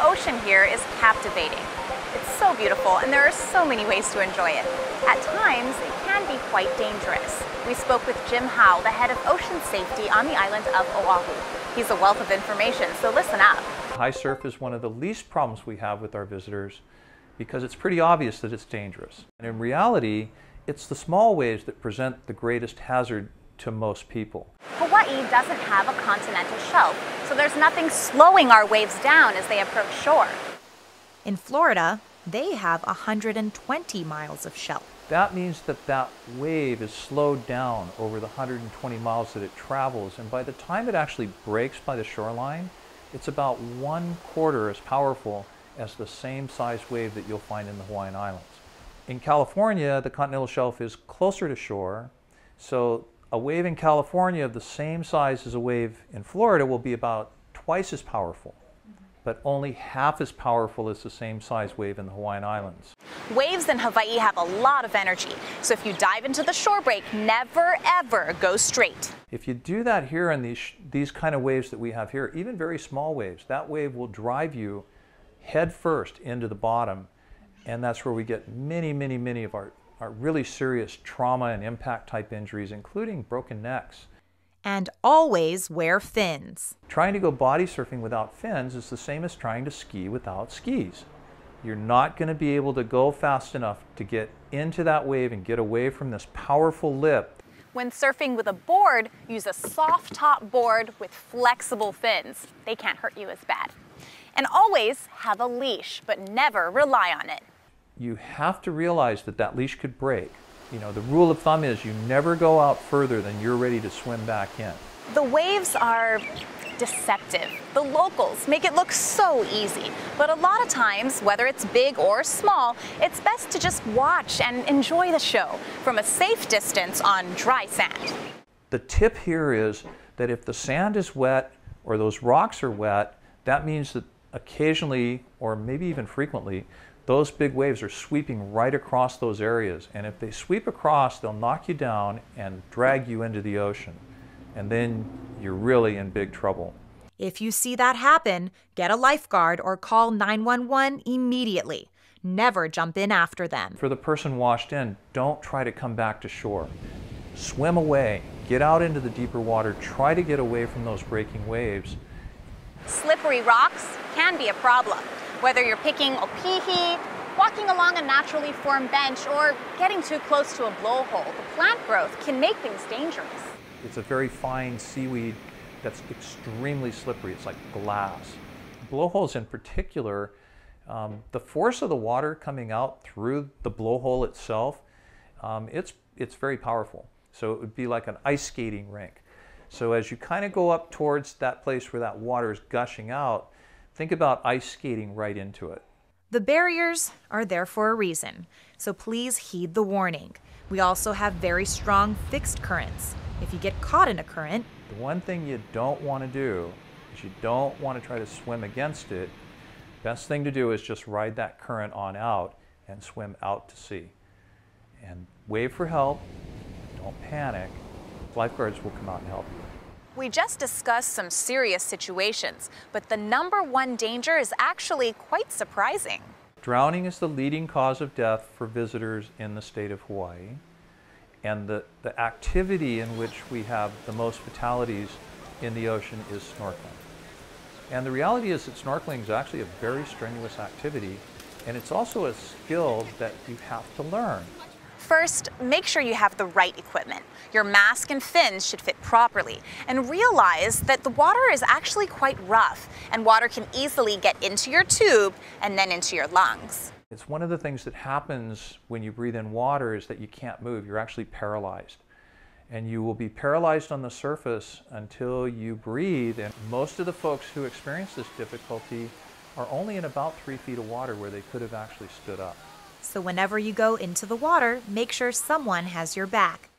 ocean here is captivating. It's so beautiful, and there are so many ways to enjoy it. At times, it can be quite dangerous. We spoke with Jim Howe, the head of ocean safety on the island of Oahu. He's a wealth of information, so listen up. High surf is one of the least problems we have with our visitors because it's pretty obvious that it's dangerous. And in reality, it's the small waves that present the greatest hazard to most people. Hawaii doesn't have a continental shelf, so there's nothing slowing our waves down as they approach shore. In Florida, they have 120 miles of shelf. That means that that wave is slowed down over the 120 miles that it travels, and by the time it actually breaks by the shoreline, it's about 1/4 as powerful as the same size wave that you'll find in the Hawaiian Islands. In California, the continental shelf is closer to shore, so a wave in California of the same size as a wave in Florida will be about twice as powerful, but only half as powerful as the same size wave in the Hawaiian Islands. Waves in Hawaii have a lot of energy, so if you dive into the shore break, never ever go straight. If you do that here in these kind of waves that we have here, even very small waves, that wave will drive you head first into the bottom, and that's where we get many of our really serious trauma and impact type injuries, including broken necks. And always wear fins. Trying to go body surfing without fins is the same as trying to ski without skis. You're not going to be able to go fast enough to get into that wave and get away from this powerful lip. When surfing with a board, use a soft top board with flexible fins. They can't hurt you as bad. And always have a leash, but never rely on it. You have to realize that that leash could break. You know, the rule of thumb is you never go out further than you're ready to swim back in. The waves are deceptive. The locals make it look so easy, but a lot of times, whether it's big or small, it's best to just watch and enjoy the show from a safe distance on dry sand. The tip here is that if the sand is wet or those rocks are wet, that means that occasionally, or maybe even frequently, those big waves are sweeping right across those areas. And if they sweep across, they'll knock you down and drag you into the ocean. And then you're really in big trouble. If you see that happen, get a lifeguard or call 911 immediately. Never jump in after them. For the person washed in, don't try to come back to shore. Swim away. Get out into the deeper water. Try to get away from those breaking waves. Slippery rocks can be a problem. Whether you're picking opihi, walking along a naturally formed bench, or getting too close to a blowhole, the plant growth can make things dangerous. It's a very fine seaweed that's extremely slippery. It's like glass. Blowholes in particular, the force of the water coming out through the blowhole itself, it's very powerful. So it would be like an ice skating rink. So as you kind of go up towards that place where that water is gushing out, think about ice skating right into it. The barriers are there for a reason, so please heed the warning. We also have very strong fixed currents. If you get caught in a current, the one thing you don't want to do is you don't want to try to swim against it. Best thing to do is just ride that current on out and swim out to sea. And wave for help, don't panic. Lifeguards will come out and help you. We just discussed some serious situations, but the #1 danger is actually quite surprising. Drowning is the leading cause of death for visitors in the state of Hawaii. And the activity in which we have the most fatalities in the ocean is snorkeling. And the reality is that snorkeling is actually a very strenuous activity, and it's also a skill that you have to learn. First, make sure you have the right equipment. Your mask and fins should fit properly, and realize that the water is actually quite rough, and water can easily get into your tube and then into your lungs. It's one of the things that happens when you breathe in water is that you can't move. You're actually paralyzed. And you will be paralyzed on the surface until you breathe. And most of the folks who experience this difficulty are only in about 3 feet of water where they could have actually stood up. so whenever you go into the water, make sure someone has your back.